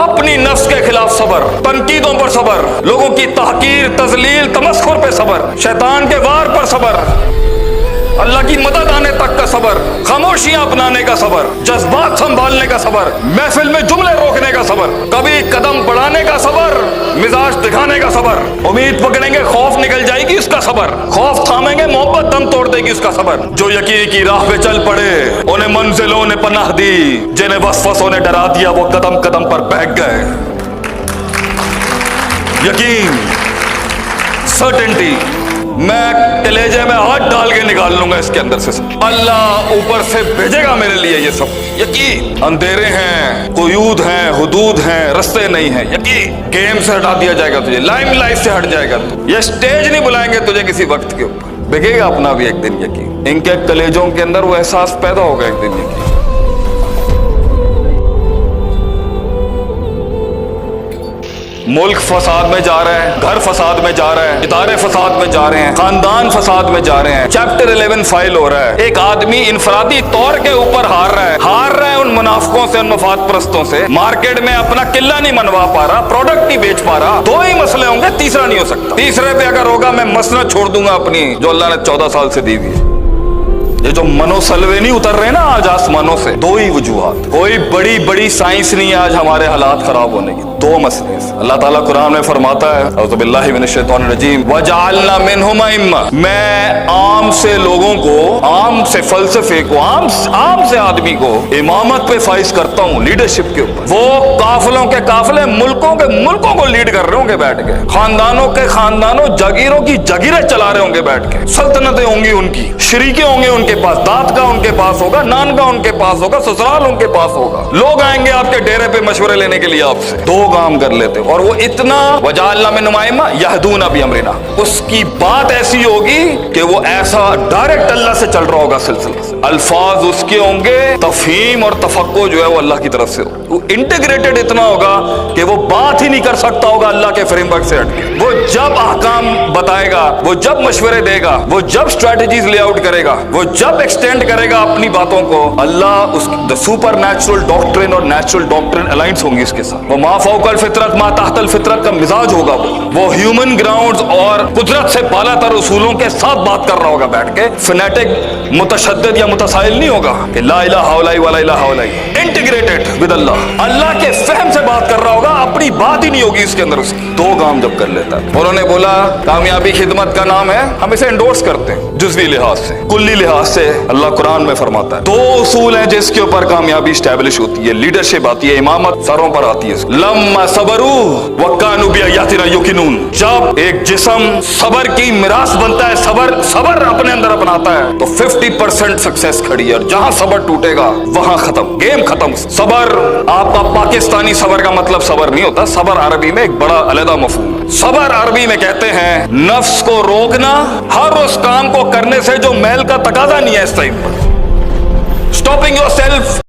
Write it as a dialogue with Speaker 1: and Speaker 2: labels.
Speaker 1: अपनी नफ्स के खिलाफ सबर, तनकीदों पर सबर, लोगों की तहकीर, तजलील, तमस्खुर पे सबर, शैतान के वार पर सबर, अल्लाह की मदद आने तक का सबर, खामोशियां अपनाने का सबर, जज्बात संभालने का सबर, महफिल में जुमले रोकने का सबर, कभी कदम बढ़ाने का सबर, मिजाज दिखाने का सबर, उम्मीद पकड़ेंगे खौफ निकल जाएगी उसका सबर, खौफ थामेंगे मोहब्बत दम तोड़ देगी उसका सबर। जो यकीन की राह पे चल पड़े उन्हें मंजिलों ने पनाह दी, जिन्हें वसवसों ने डरा दिया वो कदम कदम पर बहक गए। यकीन, सर्टेनिटी, मैं कलेजे में हाथ डाल के निकाल लूंगा इसके अंदर से सब। अल्लाह ऊपर से भेजेगा मेरे लिए ये सब। यकीन, अंधेरे हैं, कुयूद हैं, हुदूद हैं, रास्ते नहीं हैं। यकीन, गेम से हटा दिया जाएगा तुझे, लाइमलाइट से हट जाएगा तू, ये स्टेज नहीं बुलाएंगे तुझे किसी वक्त के ऊपर, बिकेगा अपना भी एक दिन। यकीन, इनके कलेजों के अंदर वो एहसास पैदा होगा एक दिन। यकीन, मुल्क फसाद में जा रहा है, घर फसाद में जा रहा है, इदारे फसाद में जा रहे हैं, खानदान फसाद में जा रहे हैं, चैप्टर 11 फाइल हो रहा है। एक आदमी इनफरादी तौर के ऊपर हार रहा है उन मुनाफिकों से, उन मफाद परस्तों से, मार्केट में अपना किला नहीं मनवा पा रहा, प्रोडक्ट नहीं बेच पा रहा। दो ही मसले होंगे, तीसरा नहीं हो सकता। तीसरे पे अगर होगा मैं मसनद छोड़ दूंगा अपनी जो अल्लाह ने 14 साल से दी हुई है। ये जो मनोसलवे नहीं उतर रहे ना आज आसमानों से, दो ही वजूहात, कोई बड़ी बड़ी साइंस नहीं है आज हमारे हालात खराब होने की, दो मसले। अल्लाह ताला कुरान में फरमाता है, औज़ु बिल्लाहि मिनश शैतानिर रजीम, वजअलना मिनहुम अइम्मा, मैं आम से लोगों को, आम से फलसफे को, आम से आदमी को इमामत पे फाइज करता हूँ, लीडरशिप के ऊपर। वो काफिलों के काफिले, मुल्कों के मुल्कों को लीड कर रहे होंगे बैठ के, खानदानों के खानदानों, जागीरों की जागीरें चला रहे होंगे बैठ के, सल्तनतें होंगी उनकी, शरीके होंगे उनके पास, दाद का उनके पास होगा, नान का उनके पास होगा, ससुराल उनके पास होगा। लोग आएंगे आपके डेरे पे मशवरे लेने के लिए आपसे, दो काम कर लेते हो, और वो इतना वजाअलना मिनहुम अइम्मा यहदूना बिअमरिना, उसकी बात ऐसी होगी कि वो ऐसा डायरेक्ट अल्लाह से चल रहा होगा सिलसिला से, अल्फाज उसके होंगे, तफहीम और तफक्को जो है वो अल्लाह की तरफ से हो, वो इंटीग्रेटेड इतना होगा कि वो बात ही नहीं कर सकता होगा अल्लाह के फ्रेमवर्क से हटके। वो जब अहकाम बताएगा, वो जब मशवरे देगा, वो जब स्ट्रेटजीज लेआउट करेगा, वो जब एक्सटेंड करेगा अपनी बातों को, अल्लाह उस द सुपर नेचुरल डॉक्ट्रिन और नेचुरल डॉक्ट्रिन अलाइंस होंगी इसके साथ। वो मा फौकल फितरत मा तहतल फितरत का मिजाज होगा, वो ह्यूमन ग्राउंड्स और कुदरत से बालातर उसूलों के साथ बात कर रहा होगा बैठ के, फिनेटिक मुतशद्दिद या मुतसाइल नहीं होगा कि ला इलाहा इल्लल्लाह वला इलाहा इल्लल्लाह, इंटीग्रेटेड विद अल्लाह, अल्लाह के फहम से बात कर रहा होगा, अपनी बात ही नहीं होगी इसके अंदर उसकी। दो काम जब कर लेता है, उन्होंने बोला कामयाबी खिदमत का नाम है, हम इसे एंडोर्स करते हैं जुज़वी लिहाज से, कुल्ली लिहाज से। अल्लाह कुरान में फरमाता है दो उसूल हैं जिसके ऊपर कामयाबी स्टैब्लिश होती है, लीडरशिप आती है, इमामत सरों पर आती है। लम्मा सबरू व कानू बिआयातिना युकिनून, जब एक जिस्म सबर की मिरास बनता है, सबर अपने अंदर अपनाता है तो 50% सक्सेस खड़ी है, और जहां सबर टूटेगा वहां खत्म, गेम खत्म। सबर आपका पाकिस्तानी सबर का मतलब सबर नहीं होता, सबर अरबी में एक बड़ा अलग मफहूम है। सबर अरबी में कहते हैं नफ्स को रोकना हर उस काम को करने से जो मैल का तकाजा नहीं है इस टाइम पर, स्टॉपिंग योरसेल्फ